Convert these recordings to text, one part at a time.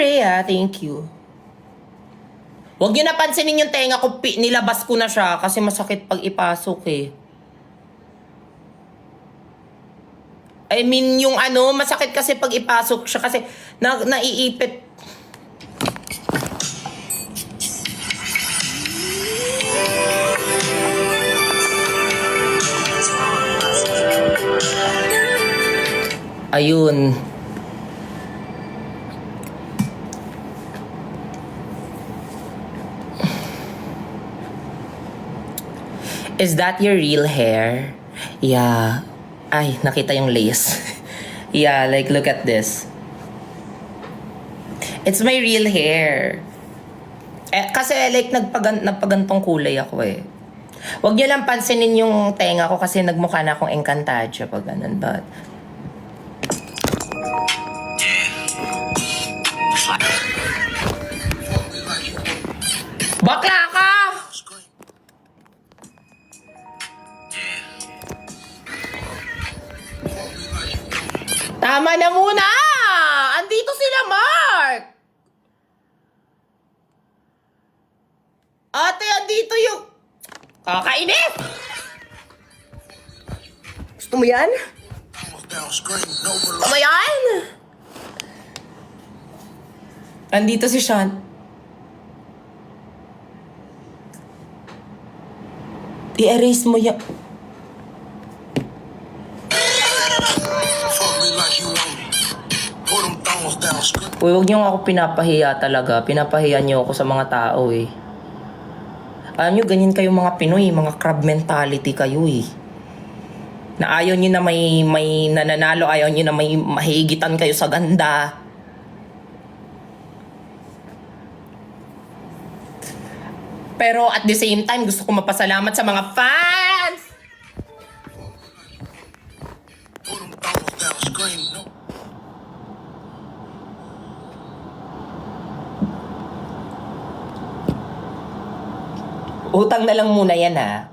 Rhea, thank you. Huwag niyo napansinin yung tenga ko, nilabas ko na siya kasi masakit pag ipasok eh. I mean, yung ano, masakit kasi pag ipasok siya kasi naiipit. Ayun. Is that your real hair? Yeah. Ay, nakita yung lace. Yeah, like look at this. It's my real hair. Kasi like nagpagantong kulay ako eh. Huwag niyo lang pansinin yung tenga ko kasi nagmukha na akong Encantadia pag ganun. But bakla ka! Tama na muna! Andito sila, Mark! Ate, andito yung... Kakainis! Gusto mo yan? Gusto mo yan? Andito si Sean. I-erase mo yan. Uy, huwag niyo ako pinapahiya talaga. Pinapahiya niyo ako sa mga tao eh. Alam niyo, ganyan kayong mga Pinoy, mga crab mentality kayo eh. Na ayaw niyo na may nananalo, ayaw niyo na may mahigitan kayo sa ganda. Pero at the same time, gusto ko mapasalamat sa mga fans! Utang na lang muna yan ha.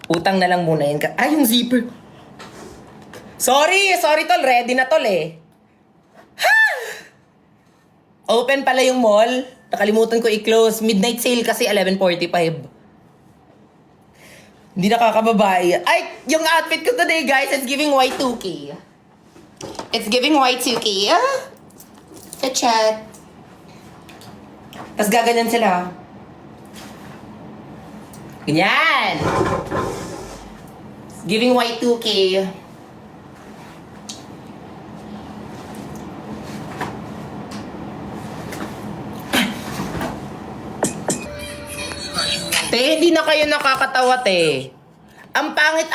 Utang na lang muna yan. Ay, yung zipper. Sorry tol. Ready na tol eh. Ha! Open pala yung mall. Nakalimutan ko i-close. Midnight sale kasi 11:45. Hindi nakakababae. Ay, yung outfit ko today guys, it's giving Y2K. It's giving Y2K. Sa chat. Tapos gaganyan sila. Ganyan! Giving Y2K. Te, hindi na kayo nakakatawa, te. Ang pangit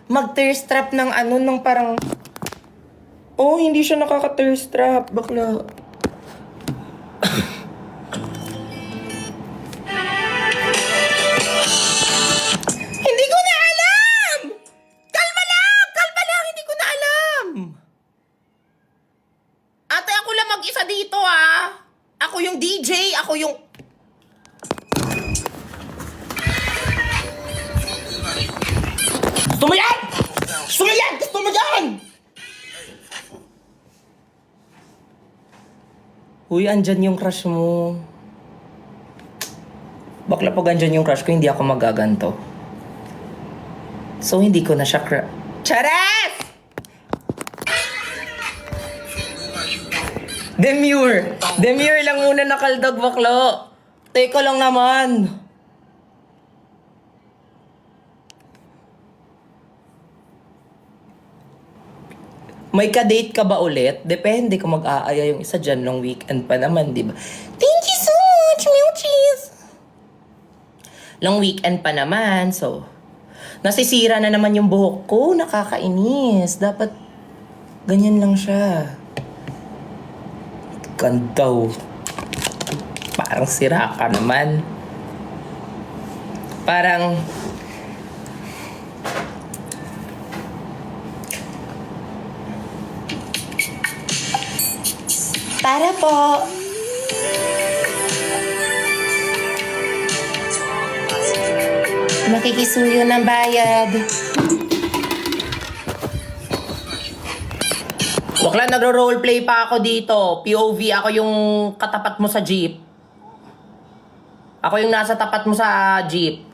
mag-thirst trap ng ano, ng parang... Oh, hindi siya nakaka-thirst trap. Bakla. Hindi ko na alam! Kalma lang! Hindi ko na alam! Ate, ako lang mag-isa dito, ah! Ako yung DJ, ako yung... Gusto mo yan! Gusto mo yan! Gusto mo yan! Uy, andyan yung crush mo. Bakla pag andyan yung crush ko, hindi ako magaganto. So, hindi ko na siya Charas! Demure! Demure lang muna nakaldog, baklo. Teka lang naman. May ka-date ka ba ulit? Depende kung mag-aaya yung isa dyan long weekend pa naman, di ba? Thank you so much, Milchies! Long weekend pa naman, so... Nasisira na naman yung buhok ko, nakakainis. Dapat ganyan lang siya. Gandaw. Parang sira ka naman. Parang... Para po. Makikisuyo ng bayad. Bakla, nagro-roleplay pa ako dito. POV, ako yung katapat mo sa jeep. Ako yung nasa tapat mo sa jeep.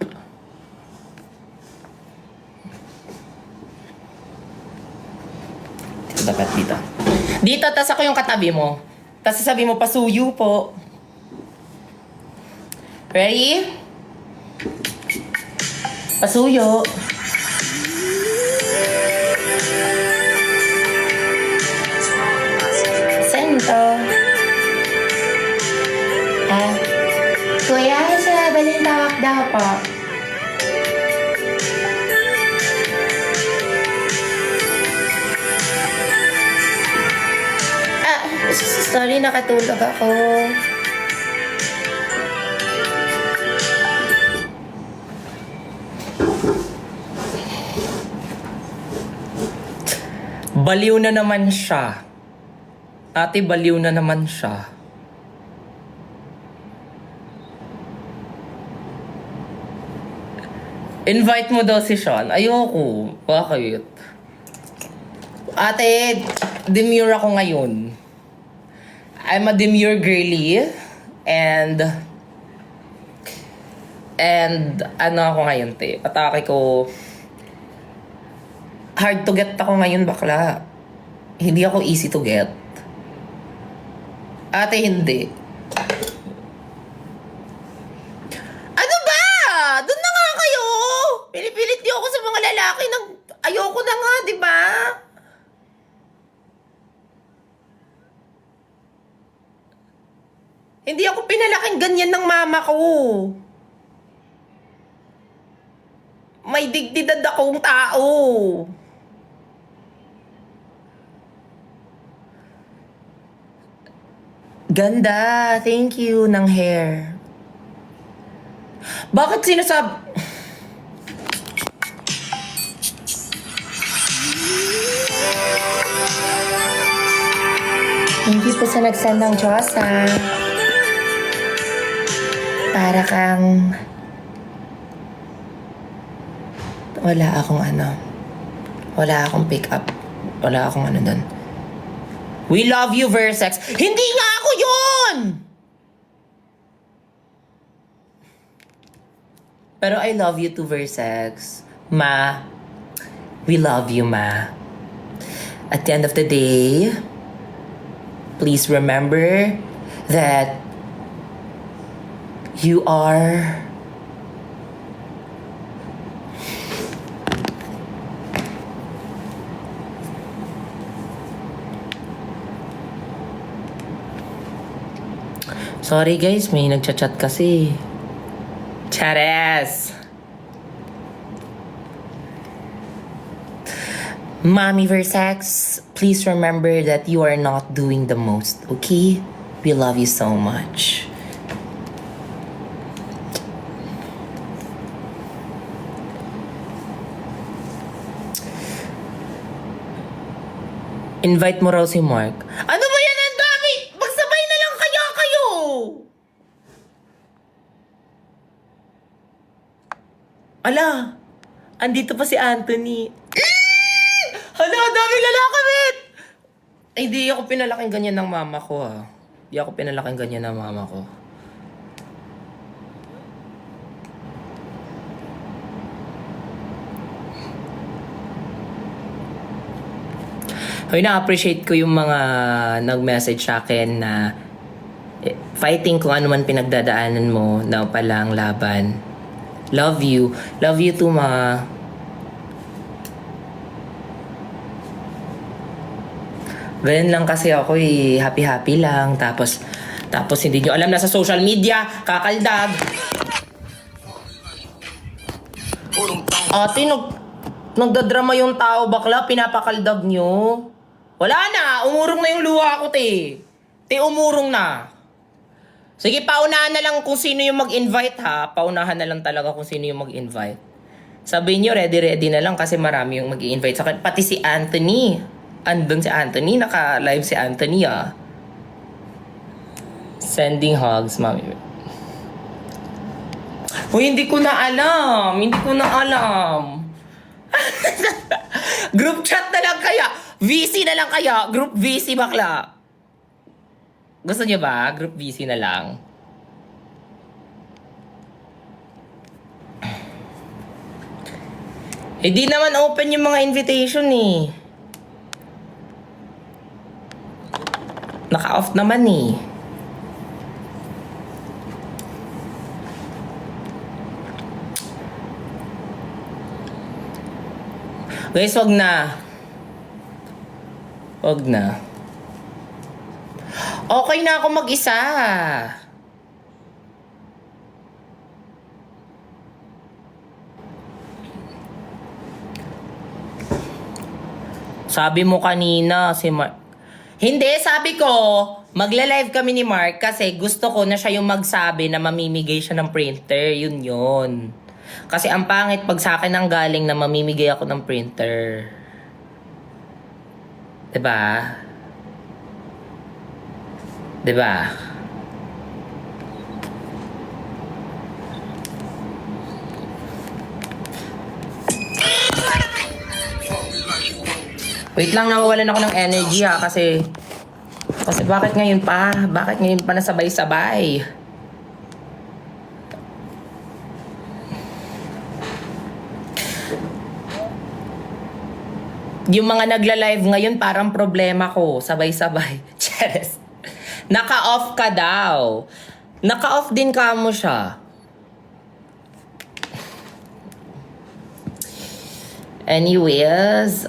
Dito dapat dito. Dito, tas ako yung katabi mo. Tas sasabi mo, pasuyo po. Ready? Pasuyo. Sento. Kuya, sa balintawak daw po. Sorry, nakatulog ako. Baliw na naman siya. Ate, baliw na naman siya. Invite mo daw si Sean. Ayoko. Bakit? Ate, demure ako ngayon. I'm a demure girly. And ano ako ngayon, te? Atake ko. Hard to get ako ngayon, bakla. Hindi ako easy to get. Ate, hindi. Ano ba? Doon na nga kayo. Pinipilit niyo ako sa mga lalaki ng ayoko na nga, di ba? Hindi ako pinalaking ganyan ng mama ko. May dignidad akong tao. Ganda. Thank you ng hair. Bakit sinasab... Thank you po sa nagsend ng Diyosa. Para kang... Wala akong ano. Wala akong pick up. Wala akong ano dun. We love you, Versex. Hindi nga ako yun! Pero I love you too, Versex. Ma, we love you, Ma. At the end of the day, please remember that you are sorry guys, may nagchat-chat kasi. Chares! Mommy Versex, please remember that you are not doing the most, okay? We love you so much. Invite mo raw si Mark. Ano ba yan? Ang dami! Magsabay na lang kaya kayo! Ala! Andito pa si Anthony. Hala! Dami lalaki, wait! Ay, di ako pinalaking ganyan ng mama ko, ha. Di ako pinalaking ganyan ng mama ko. Hoy, na-appreciate ko yung mga nag-message sa akin na fighting kung ano man pinagdadaanan mo na palang laban. Love you. Love you too, ma. Ganyan lang kasi ako eh. Happy-happy lang. Tapos hindi nyo alam na sa social media, kakaldag. Ate, nagdadrama yung tao, bakla. Pinapakaldag nyo. Wala na. Umurong na yung luha ko, te. Te, umurong na. Sige, paunahan na lang kung sino yung mag-invite, ha. Paunahan na lang talaga kung sino yung mag-invite. Sabihin nyo, ready na lang kasi marami yung mag-i-invite sa akin. Pati si Anthony. Andun si Anthony. Naka-live si Anthony, ah. Sending hugs, mami. Uy, hindi ko na alam. Group chat na lang kaya. VC na lang kaya. Group VC bakla. Gusto niyo ba? Group VC na lang. Eh di naman open yung mga invitation eh. Naka-off naman eh. Guys, wag na. Wag na. Okay na ako mag-isa. Sabi mo kanina si Mark. Hindi, sabi ko, magla-live kami ni Mark kasi gusto ko na siya yung magsabi na mamimigay siya ng printer. Yun yun. Kasi ang pangit pag sa akin ang galing na mamimigay ako ng printer. Diba? Diba? Wait lang, nawawalan ako ng energy ha kasi bakit ngayon pa? Bakit ngayon pa nasabay-sabay? Yung mga nagla-live ngayon parang problema ko, sabay-sabay. Cheers. Naka-off ka daw. Naka-off din ka mo siya. Anyways,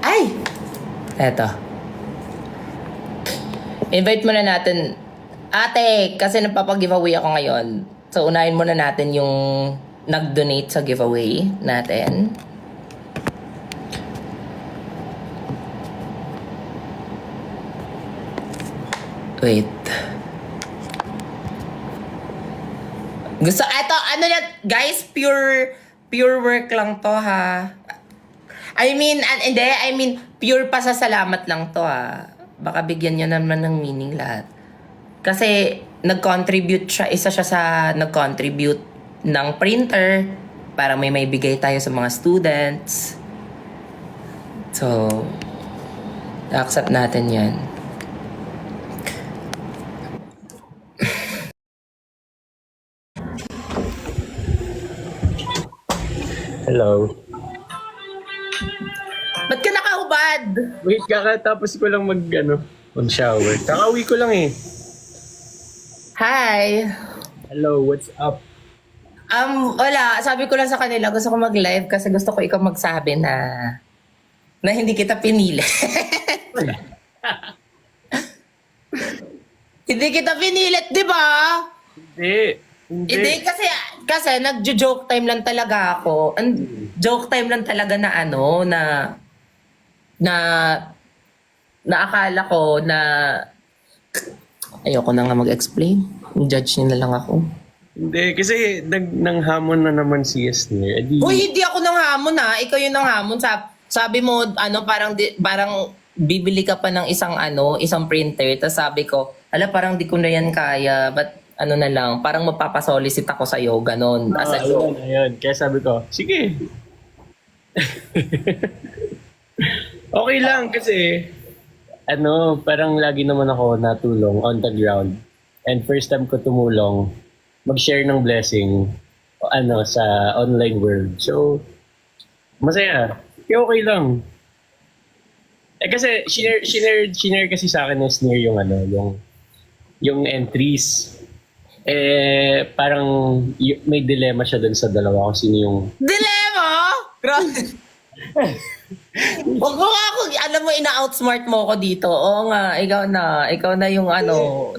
Ay! Eto. Invite muna natin. Ate, kasi nagpapag-giveaway ako ngayon. So, unahin muna natin yung nag-donate sa giveaway natin. Wait. Gusto, eto, ano na, guys, pure work lang to, ha? I mean, pure pasasalamat lang to, ha? Baka bigyan nyo naman ng meaning lahat. Kasi, nag-contribute siya, isa siya sa nag-contribute ng printer para may bigay tayo sa mga students. So, accept natin yan. Hello. Ba't ka nakahubad? Wait, kakatapos ko lang mag-shower. Kakauwi ko lang eh. Hi! Hello, what's up? Wala. Sabi ko lang sa kanila, gusto ko mag-live kasi gusto ko ikaw magsabi na hindi kita pinili. Hindi kita pinilit, di ba? Hindi, kasi nagjo-joke time lang talaga ako. Joke time lang talaga na na akala ko na ayoko na nga mag-explain. Judge niyo na lang ako. Hindi, kasi nanghamon na naman si Yasner. Uy, hindi ako nang hamon ha. Ikaw yung nang hamon. Sabi mo, parang bibili ka pa ng isang printer. Tapos sabi ko, parang di ko na yan kaya. But na lang, parang mapapasolicit ako sa'yo. Ganon. Ayun. Kaya sabi ko, sige. Okay lang kasi, parang lagi naman ako natulong on the ground. And first time ko tumulong, mag-share ng blessing sa online world. So, masaya. Kaya okay lang. Kasi shinare kasi sa akin is near yung entries. Parang may dilemma siya dun sa dalawa kung sino yung... Dilemma? Grabe. Huwag mo nga ako, alam mo, ina-outsmart mo ako dito. Oo nga, ikaw na yung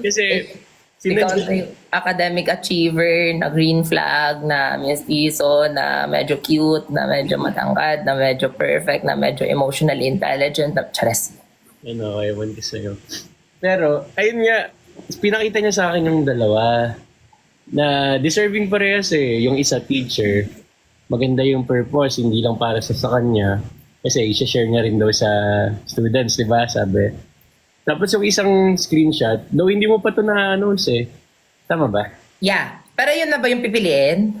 Kasi... ikaw na yung academic achiever, na green flag, na mestizo, na medyo cute, na medyo matangkad, na medyo perfect, na medyo emotionally intelligent. Chares. Ewan ko sa'yo. Pero, ayun nga, pinakita niya sa akin yung dalawa na deserving parehas eh. Yung isa teacher, maganda yung purpose, hindi lang para sa kanya. Kasi i-share niya rin daw sa students, di ba? Sabi. Tapos yung isang screenshot, though hindi mo pa ito na-announce eh. Tama ba? Yeah. Pero yun na ba yung pipiliin?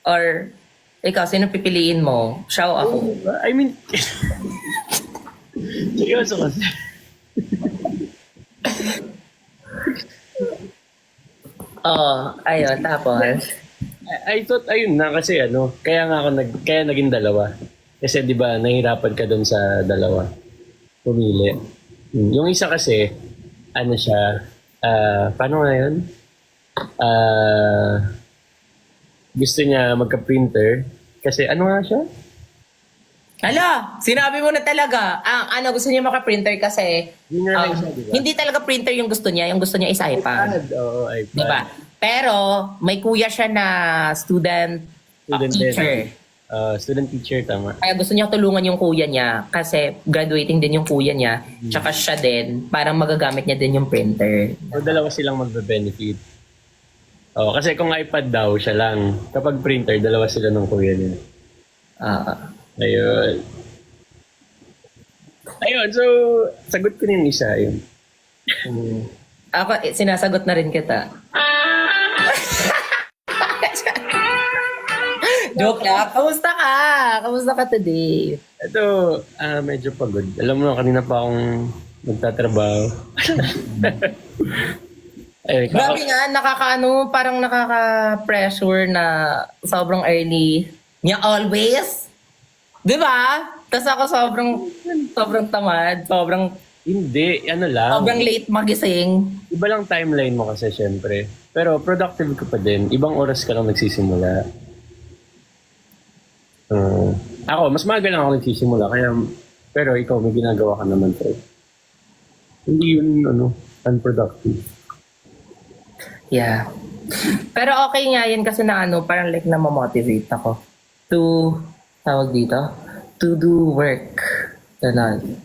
Or ikaw, sino pipiliin mo? Siya o ako? I mean, seryoso kasi. Oo, ayun, tapos. I thought, ayun na kasi kaya nga kaya naging dalawa. Kasi di ba, nahihirapan ka doon sa dalawa. Pumili. Yung isa kasi, siya, paano nga yun? Gusto niya magka-printer. Kasi ano nga siya? Hala, sinabi mo na talaga. Gusto niya maka-printer kasi Yun nga lang siya, di ba? hindi talaga printer yung gusto niya. Yung gusto niya is iPad. Oo, iPad. Di ba? Pero may kuya siya na student teacher. Student teacher, tama. Kaya gusto niya tulungan yung kuya niya kasi graduating din yung kuya niya. Tsaka siya din, parang magagamit niya din yung printer. So, dalawa silang magbe-benefit. Kasi kung iPad daw, siya lang. Kapag printer, dalawa sila ng kuya niya. Ayun. Ayun, so, sagot ko na yung isa. Ayun. Ako, sinasagot na rin kita. Joke lang. Kamusta ka? Kamusta ka today? Ito, medyo pagod. Alam mo, kanina pa akong nagtatrabaho. Grabe nga, parang nakaka-pressure na sobrang early. Niya always. Di ba? Tapos ako sobrang tamad, Hindi, lang. sobrang late magising. Iba lang timeline mo kasi, syempre. Pero productive ka pa din. Ibang oras ka lang nagsisimula. Ako, mas maaga lang ako nagsisimula. Pero ikaw, may ginagawa ka naman. So, hindi yun, unproductive. Yeah. Pero okay nga yun kasi na parang like na-motivate ako to, tawag dito, to do work. Ganun.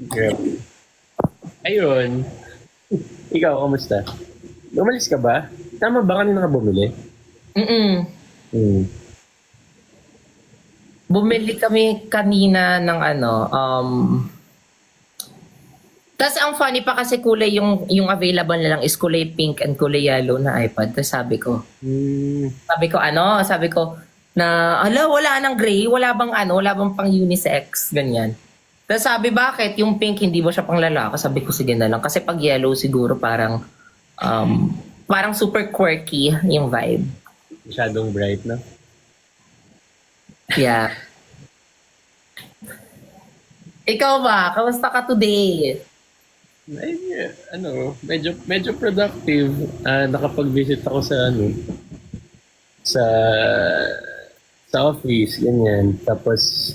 Grabe. Ayun. Ikaw, kamusta? Umalis ka ba? Tama ba kanina ka bumili? Bumili kami kanina ng tas ang funny pa kasi kulay yung available na lang is kulay pink and kulay yellow na iPad. Tapos sabi ko na, wala nang gray, wala bang pang unisex, ganyan. Tapos sabi, bakit? Yung pink, hindi ba siya pang lalaki? Sabi ko, sige na lang. Kasi pag yellow, siguro parang super quirky yung vibe. Masyadong bright, no? Yeah. Ikaw ba? Kamusta ka today? Ay, medyo productive. Nakapag-visit ako sa sa office, ganyan. Tapos,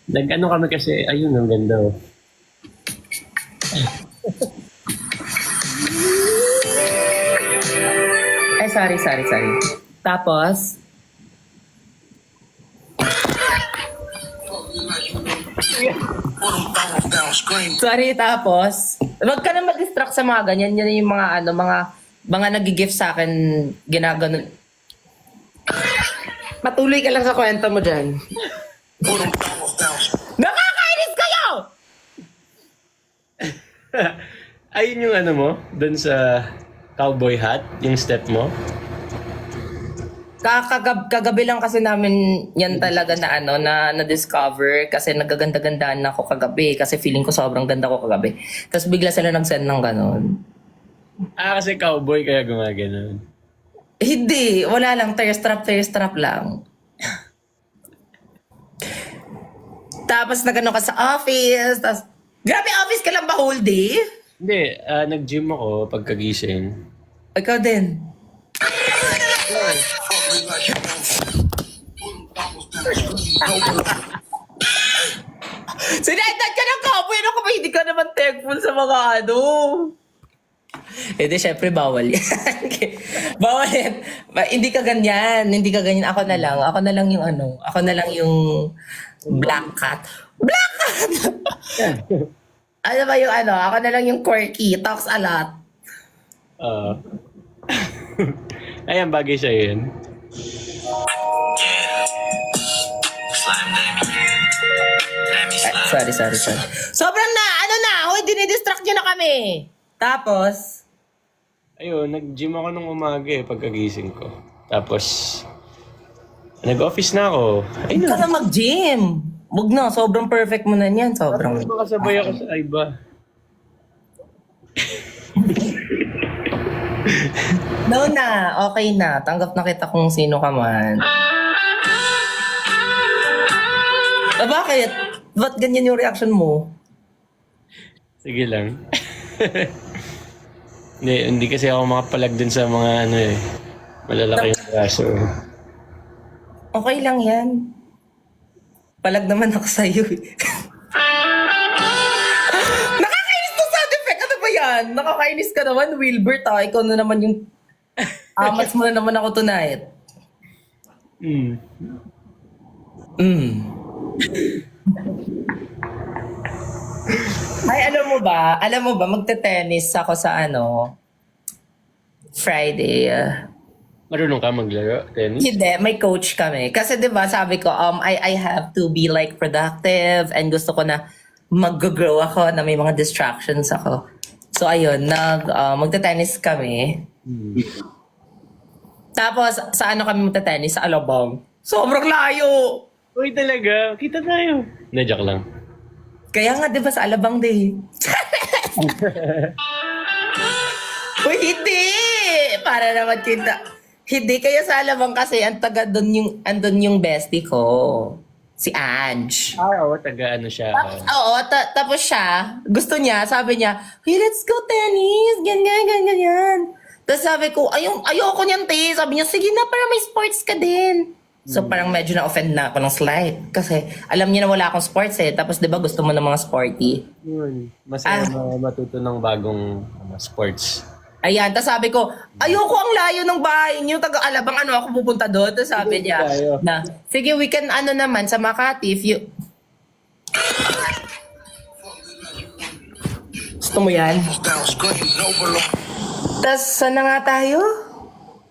kami kasi, ayun, ang ganda. Ay, sorry. Tapos, tapos, wag ka na mag-distract sa mga ganyan. Yan yung mga nag-gift sa akin, ginaganon. Patuloy ka lang sa kwento mo dyan. Nakakainis kayo! Ayun yung mo, dun sa cowboy hat, yung step mo. Kagabi lang kasi namin yan talaga na discover kasi nagaganda-gandaan ako kagabi kasi feeling ko sobrang ganda ko kagabi. Tapos bigla sila nag-send ng ganon. Kasi cowboy kaya gumagano'n. Hindi, wala lang. Tear strap lang. Tapos nagano ka sa office. Tapos, grabe office ka lang ba whole day? Hindi, nag-gym ako pagkagising. Ikaw din. Sinendan ka ng cowboy. Ano ka ba? Hindi ka naman thankful sa mga Eh di, syempre, bawal yan. Bawal yan. Hindi ka ganyan. Ako na lang yung black cat. Black cat! Ano ba yung Ako na lang yung quirky. Talks a lot. Ayan, bagay siya yun. Sorry. Sobrang na. Hoy, dinidistract nyo na kami. Tapos, Ayun, nag-gym ako nung umaga pagkagising ko. Tapos, nag-office na ako. Ayun Huwag ka na. na mag-gym. Huwag na, sobrang perfect mo na niyan. Sobrang... Parang makasabay ako sa iba. No na, okay na. Tanggap na kita kung sino ka man. Bakit? Ba't ganyan yung reaction mo? Sige lang. Hindi kasi ako makapalag dun sa mga malalaki yung braso. Okay lang yan. Palag naman ako sa'yo eh. Nakakainis to sound effect. Ano ba yan? Nakakainis ka naman, Wilbert. Ikaw na naman yung... Amats mo na naman ako tonight. Hmm. Ay, alam mo ba, magte-tennis ako sa Friday. Marunong ka maglaro, tennis? Hindi, may coach kami. Kasi 'di ba sabi ko, I have to be like productive and gusto ko na mag-grow ako na may mga distractions ako. So ayun, magte-tennis kami. Tapos sa kami magte-tennis? Sa Alabang. Sobrang layo! Uy, talaga? Kita tayo. Hindi, joke lang. Kaya nga 'di ba sa Alabang Day? Uy, hindi! Para naman kita. Hindi, kaya sa Alabang kasi andun yung bestie ko. Si Ange. Oo, taga ano siya. Oo, tapos siya, gusto niya, sabi niya, hey, let's go tennis, ganyan. Tapos sabi ko, ayoko niyan, te. Sabi niya, sige na, para may sports ka din. So parang medyo na-offend na ako ng slight. Kasi alam niya na wala akong sports eh. Tapos di ba gusto mo ng mga sporty? Yun. Masaya na matuto ng bagong sports. Ayan, tapos sabi ko, ayoko ang layo ng bahay niyo, taga-Alabang, ako pupunta doon. Tapos sabi niya, tayo. sige, we can naman sa Makati if you... Gusto mo yan? Tapos, saan na nga tayo?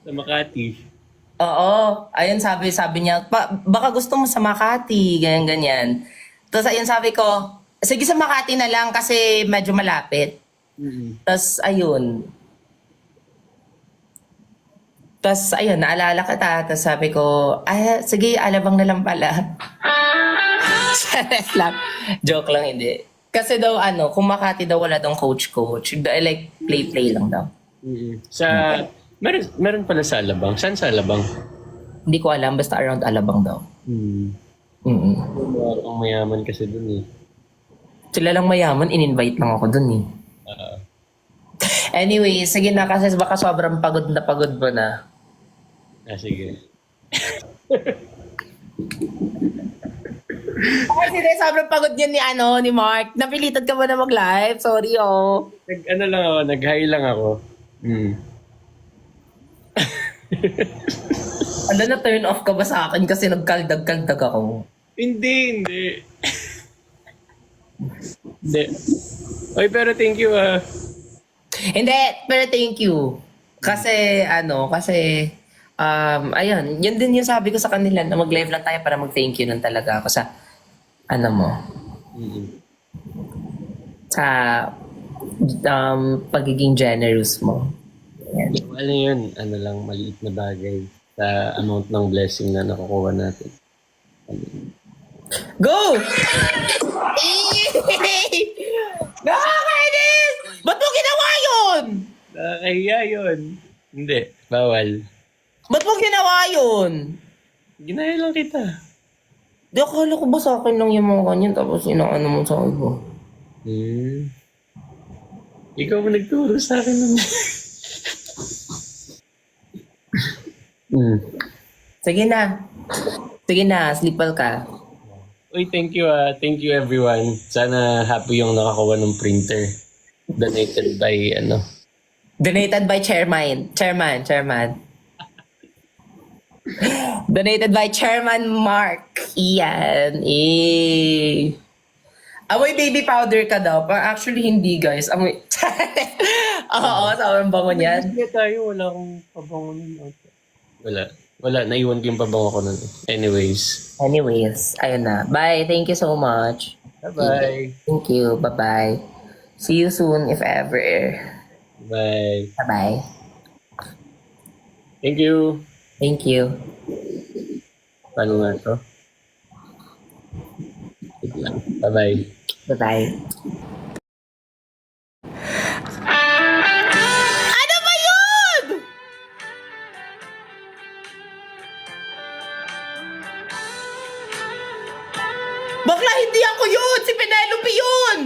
Sa Makati. Oo, ayun sabi niya, baka gusto mo sa Makati, ganyan. Tapos ayun sabi ko, sige sa Makati na lang kasi medyo malapit. Tapos ayun, naalala kita. Tapos sabi ko, sige, Alabang na lang pala. Charot lang. Joke lang, hindi. Kasi daw, kung Makati daw, wala daw coach. Like, play lang daw. Sa... Meron pala sa Alabang. Saan sa Alabang? Hindi ko alam, basta around Alabang daw. Ang mayaman kasi dun eh. Sila lang mayaman, in-invite lang ako dun eh. Anyway, sige na kasi baka sobrang pagod mo na. Sige. Kasi sobrang pagod niyan ni Mark. Napilitan ka ba na mag-live? Sorry Nag-hi lang ako. Na turn off ka ba sa akin kasi nagkaldag-kaldag ako? Hindi. Hindi. Oy, pero thank you Hindi, pero thank you. Kasi, ayun, yun din yung sabi ko sa kanila na mag-live lang tayo para mag-thank you nun talaga ako sa, sa pagiging generous mo. Yan. Ano yun? Ano lang, maliit na bagay sa amount ng blessing na nakukuha natin. Go! Nakakainis! Ba't mo ginawa yun? Nakakahiya yun. Hindi, bawal. Ba't mo ginawa yun? Ginaya lang kita. Di, akala ko ba sa akin lang yung mga ganyan tapos inaano mo sa iba? Ikaw mo nagturo sa akin ng... Sige na, sleepal ka. Uy, thank you Thank you everyone. Sana happy yung nakakuha ng printer. Donated by Donated by Chairman. Donated by Chairman Mark. Iyan. Amoy baby powder ka daw. Actually, hindi guys. Amoy... Oo, sobrang bango niyan. Hindi tayo, wala akong pabango nun. Wala, naiwan ko yung pabango ko nun. Anyways, ayun na. Bye. Thank you so much. bye-bye. Thank you. Bye-bye. See you soon if ever. Bye. Bye-bye. Thank you. Thank you. Paano nga to? Wait lang. Bye-bye. Bye-bye. Ano ba yun? Bakla, hindi ako yun! Si Penelope yun!